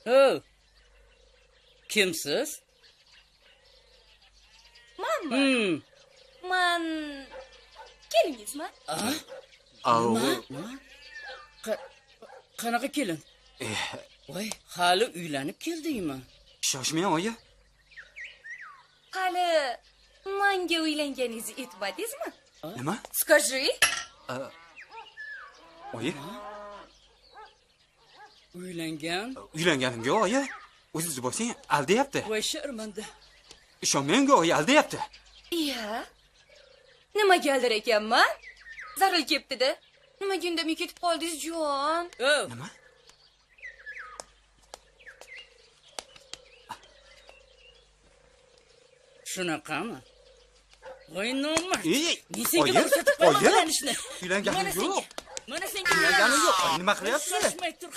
Oh, kimsiz? Manmi? Man kelingizmi? Nima? Qanaqa kelin? Voy, hali uylanib keldingmi? Shoshmang, oyi. Hali menga uylanganingizni aytmadingizmi? Nima? Скажи. Oyi, Uylangan? uylanganim yo'q, oyi. O'zingiz bo'lsang, aldayapti. Voy, sharmanda. Ishonmang, oyi, aldayapti. Iya. Nimaga aldar ekanman? Zaril kelibdi-da. Nimaga indamay ketib qoldingiz, jon? Oh, Nima? shunaqami? Voy, nomard. Ey, Men senga oyi, ko'rsatib qo'yaman oyi. bilan ishni. Uylanganim Mana senga. yo'q. Mana senga. Uylanganim yo'q. Nima qilyapsiz? Shoshmay tur.